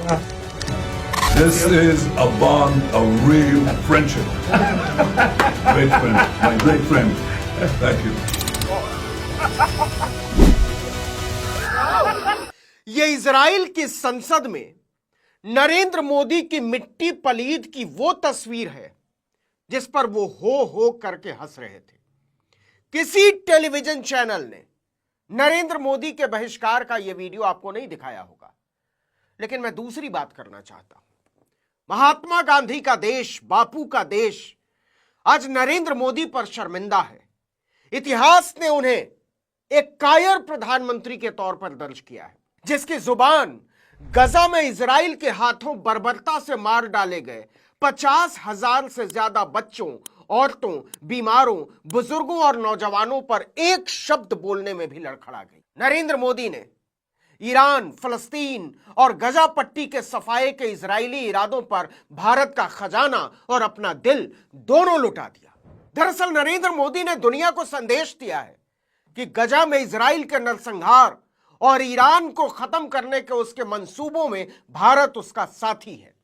This is a bond of real friendship. Great friend, my great friend. Thank you. ये Israel की संसद में नरेंद्र मोदी की मिट्टी पलीद की वो तस्वीर है जिस पर वो हो करके हंस रहे थे। किसी टेलीविजन चैनल ने नरेंद्र मोदी के बहिष्कार का यह वीडियो आपको नहीं दिखाया होगा, लेकिन मैं दूसरी बात करना चाहता हूं। महात्मा गांधी का देश, बापू का देश आज नरेंद्र मोदी पर शर्मिंदा है। इतिहास ने उन्हें एक कायर प्रधानमंत्री के तौर पर दर्ज किया है, जिसकी जुबान गजा में इजराइल के हाथों बर्बरता से मार डाले गए 50,000 से ज्यादा बच्चों, औरतों, बीमारों, बुजुर्गों और नौजवानों पर एक शब्द बोलने में भी लड़खड़ा गई। नरेंद्र मोदी ने ईरान, फलस्तीन और गजा पट्टी के सफाए के इजरायली इरादों पर भारत का खजाना और अपना दिल दोनों लुटा दिया। दरअसल नरेंद्र मोदी ने दुनिया को संदेश दिया है कि गजा में इजराइल के नरसंहार और ईरान को खत्म करने के उसके मंसूबों में भारत उसका साथी है।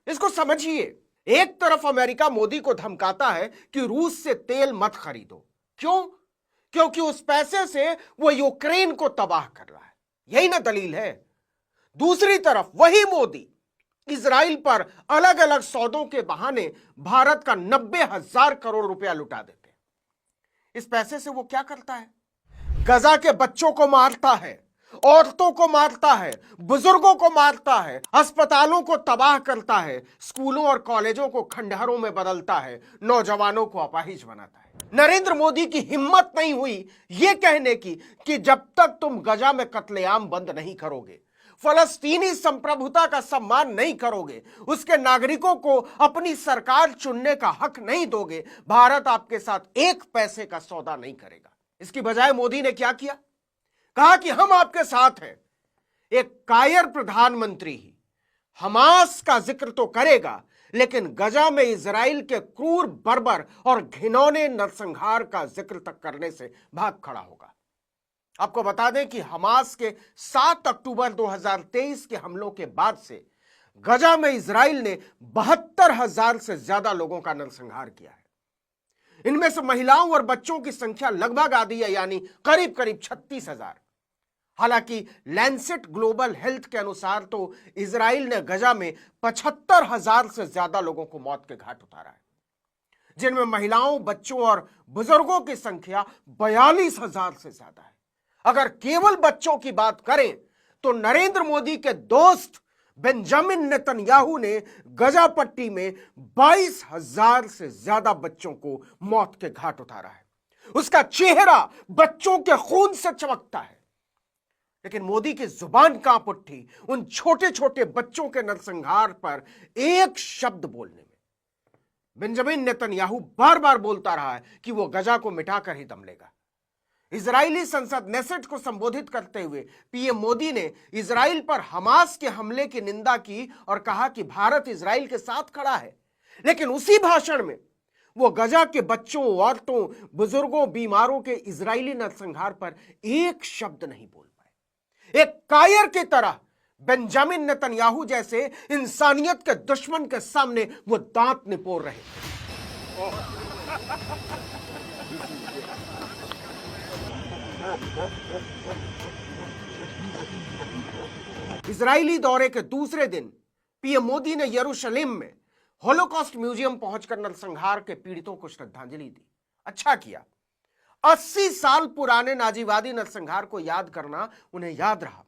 इसको समझिए, एक तरफ अमेरिका मोदी को धमकाता है कि रूस से तेल मत खरीदो। क्यों? क्योंकि उस पैसे से वो यूक्रेन को तबाह कर रहा है। यही ना दलील है। दूसरी तरफ वही मोदी इजराइल पर अलग अलग सौदों के बहाने भारत का 90,000 करोड़ रुपया लुटा देते हैं। इस पैसे से वो क्या करता है? गजा के बच्चों को मारता है, औरतों को मारता है, बुजुर्गों को मारता है, अस्पतालों को तबाह करता है, स्कूलों और कॉलेजों को खंडहरों में बदलता है, नौजवानों को अपाहिज बनाता है। नरेंद्र मोदी की हिम्मत नहीं हुई यह कहने की कि जब तक तुम गजा में कत्लेआम बंद नहीं करोगे, फलस्तीनी संप्रभुता का सम्मान नहीं करोगे, उसके नागरिकों को अपनी सरकार चुनने का हक नहीं दोगे, भारत आपके साथ एक पैसे का सौदा नहीं करेगा। इसकी बजाय मोदी ने क्या किया? कहा कि हम आपके साथ हैं। एक कायर प्रधानमंत्री ही हमास का जिक्र तो करेगा, लेकिन गजा में इजराइल के क्रूर, बर्बर और घिनौने नरसंहार का जिक्र तक करने से भाग खड़ा होगा। आपको बता दें कि हमास के 7 अक्टूबर 2023 के हमलों के बाद से गजा में इजराइल ने 72,000 से ज्यादा लोगों का नरसंहार किया है। इनमें से महिलाओं और बच्चों की संख्या लगभग आधी है, यानी करीब करीब 36,000। हालांकि लैंसेट ग्लोबल हेल्थ के अनुसार तो इजराइल ने गजा में 75,000 से ज्यादा लोगों को मौत के घाट उतारा है, जिनमें महिलाओं, बच्चों और बुजुर्गों की संख्या 42,000 से ज्यादा है। अगर केवल बच्चों की बात करें तो नरेंद्र मोदी के दोस्त बेंजामिन नेतन्याहू ने गजा पट्टी में 22,000 से ज्यादा बच्चों को मौत के घाट उतारा है। उसका चेहरा बच्चों के खून से चमकता है, लेकिन मोदी की जुबान कांप उठी उन छोटे छोटे बच्चों के नरसंहार पर एक शब्द बोलने में। बेंजामिन नेतन्याहू बार बार बोलता रहा है कि वो गजा को मिटाकर ही दम लेगा। इजरायली संसद नेसेट को संबोधित करते हुए पीएम मोदी ने इजराइल पर हमास के हमले की निंदा की और कहा कि भारत इजराइल के साथ खड़ा है। लेकिन उसी भाषण में वो गजा के बच्चों, औरतों, बुजुर्गों, बीमारों के इजरायली नरसंहार पर एक शब्द नहीं बोल पाए। एक कायर की तरह बेंजामिन नेतन्याहू जैसे इंसानियत के दुश्मन के सामने वो दांत निपोर रहे थे। इजरायली दौरे के दूसरे दिन पीएम मोदी ने यरूशलेम में होलोकॉस्ट म्यूजियम पहुंचकर नरसंहार के पीड़ितों को श्रद्धांजलि दी। अच्छा किया। 80 साल पुराने नाजीवादी नरसंहार को याद करना उन्हें याद रहा,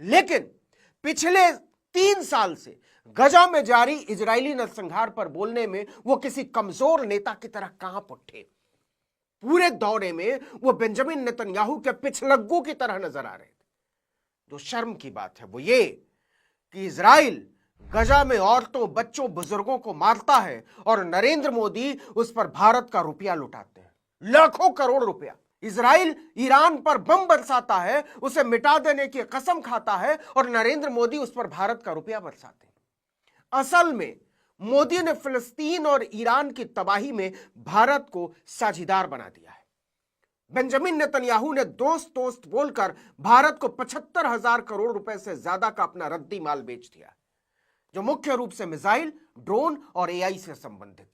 लेकिन पिछले 3 साल से गजा में जारी इजरायली नरसंहार पर बोलने में वो किसी कमजोर नेता की तरह कांप उठे। पूरे दौरे में वो बेंजामिन नेतन्याहू के पिछलग्गू की तरह नजर आ रहे थे। जो शर्म की बात है वो ये कि इजराइल गजा में औरतों, बच्चों, बुजुर्गों को मारता है और नरेंद्र मोदी उस पर भारत का रुपया लुटाते हैं, लाखों करोड़ रुपया। इजराइल ईरान पर बम बरसाता है, उसे मिटा देने की कसम खाता है और नरेंद्र मोदी उस पर भारत का रुपया बरसाते हैं। असल में मोदी ने फिलिस्तीन और ईरान की तबाही में भारत को साझीदार बना दिया है। बेंजामिन नेतन्याहू ने दोस्त दोस्त बोलकर भारत को 75,000 करोड़ रुपए से ज्यादा का अपना रद्दी माल बेच दिया, जो मुख्य रूप से मिसाइल, ड्रोन और एआई से संबंधित है।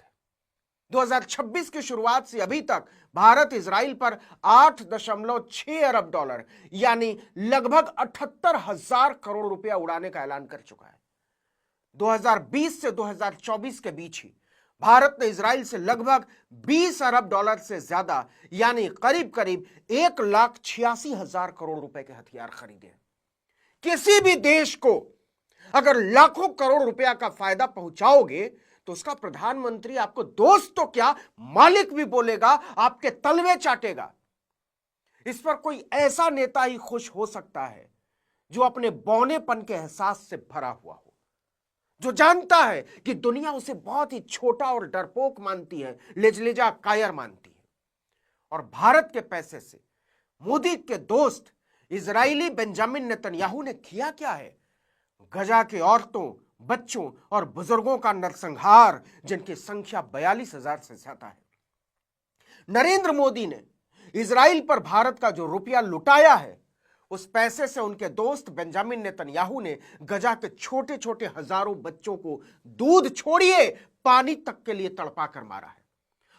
2026 की शुरुआत से अभी तक भारत इजराइल पर 8.6 अरब डॉलर यानी लगभग 78,000 करोड़ रुपया उड़ाने का ऐलान कर चुका है। 2020 से 2024 के बीच ही भारत ने इजराइल से लगभग 20 अरब डॉलर से ज्यादा यानी करीब करीब 1,86,000 करोड़ रुपए के हथियार खरीदे। किसी भी देश को अगर लाखों करोड़ रुपया का फायदा पहुंचाओगे तो उसका प्रधानमंत्री आपको दोस्त तो क्या मालिक भी बोलेगा, आपके तलवे चाटेगा। इस पर कोई ऐसा नेता ही खुश हो सकता है जो अपने बौनेपन के एहसास से भरा हुआ हो, जो जानता है कि दुनिया उसे बहुत ही छोटा और डरपोक मानती है, लेजलेजा कायर मानती है। और भारत के पैसे से मोदी के दोस्त इजरायली बेंजामिन नेतन्याहू ने किया क्या है? गजा के औरतों, बच्चों और बुजुर्गों का नरसंहार, जिनकी संख्या 42,000 से ज्यादा है। नरेंद्र मोदी ने इजराइल पर भारत का जो रुपया लुटाया है, उस पैसे से उनके दोस्त बेंजामिन नेतन्याहू ने गजा के छोटे छोटे हजारों बच्चों को दूध छोड़िए पानी तक के लिए तड़पा कर मारा है।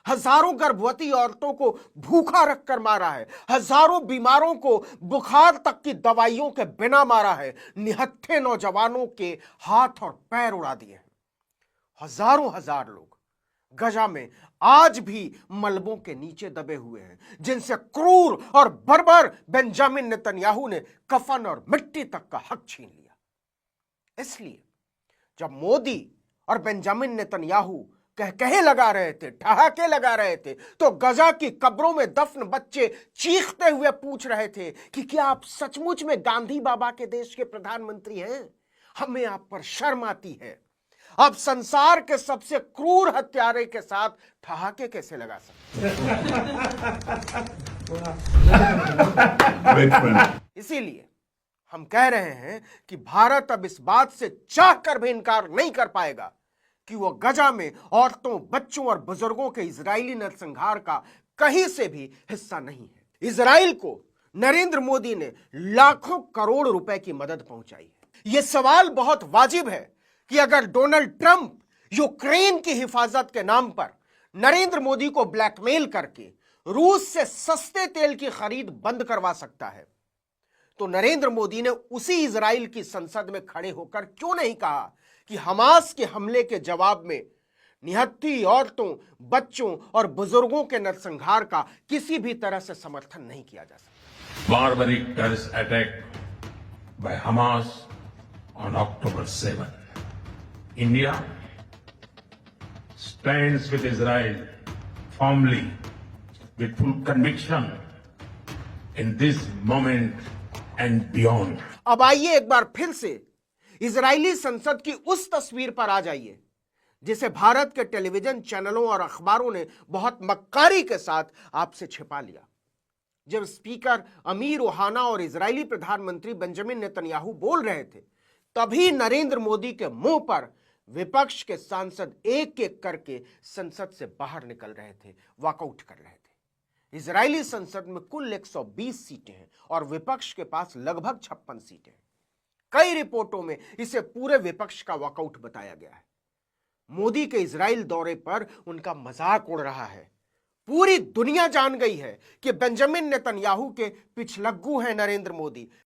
हजारों गर्भवती औरतों को भूखा रखकर मारा है। हजारों बीमारों को बुखार तक की दवाइयों के बिना मारा है। निहत्थे नौजवानों के हाथ और पैर उड़ा दिए हैं। हजारों हजार लोग गजा में आज भी मलबों के नीचे दबे हुए हैं, जिनसे क्रूर और बर्बर बेंजामिन नेतन्याहू ने कफन और मिट्टी तक का हक छीन लिया। इसलिए जब मोदी और बेंजामिन नेतन्याहू कहे लगा रहे थे, ठहाके लगा रहे थे, तो गजा की कब्रों में दफन बच्चे चीखते हुए पूछ रहे थे कि क्या आप सचमुच में गांधी बाबा के देश के प्रधानमंत्री हैं? हमें आप पर शर्म आती है। आप संसार के सबसे क्रूर हत्यारे के साथ ठहाके कैसे लगा सकते हैं? इसीलिए हम कह रहे हैं कि भारत अब इस बात से चाहकर भी इनकार नहीं कर पाएगा कि वो गजा में औरतों, बच्चों और बुजुर्गों के इजरायली नरसंहार का कहीं से भी हिस्सा नहीं है। इजराइल को नरेंद्र मोदी ने लाखों करोड़ रुपए की मदद पहुंचाई है। यह सवाल बहुत वाजिब है कि अगर डोनाल्ड ट्रंप यूक्रेन की हिफाजत के नाम पर नरेंद्र मोदी को ब्लैकमेल करके रूस से सस्ते तेल की खरीद बंद करवा सकता है, तो नरेंद्र मोदी ने उसी इजराइल की संसद में खड़े होकर क्यों नहीं कहा कि हमास के हमले के जवाब में निहत्थी औरतों, बच्चों और बुजुर्गों के नरसंहार का किसी भी तरह से समर्थन नहीं किया जा सकता। Barbaric terrorist attack by Hamas on October 7. India stands with Israel firmly with full conviction in this moment and beyond. अब आइए एक बार फिर से इजरायली संसद की उस तस्वीर पर आ जाइए जिसे भारत के टेलीविजन चैनलों और अखबारों ने बहुत मक्कारी के साथ आपसे छिपा लिया। जब स्पीकर अमीर ओहाना और इजरायली प्रधानमंत्री बेंजामिन नेतन्याहू बोल रहे थे, तभी नरेंद्र मोदी के मुंह पर विपक्ष के सांसद एक एक करके संसद से बाहर निकल रहे थे, वॉकआउट कर रहे थे। इजरायली संसद में कुल 120 सीटें हैं और विपक्ष के पास लगभग 56 सीटें हैं। कई रिपोर्टों में इसे पूरे विपक्ष का वॉकआउट बताया गया है। मोदी के इजराइल दौरे पर उनका मजाक उड़ रहा है। पूरी दुनिया जान गई है कि बेंजामिन नेतन्याहू के पिछलग्गू हैं नरेंद्र मोदी।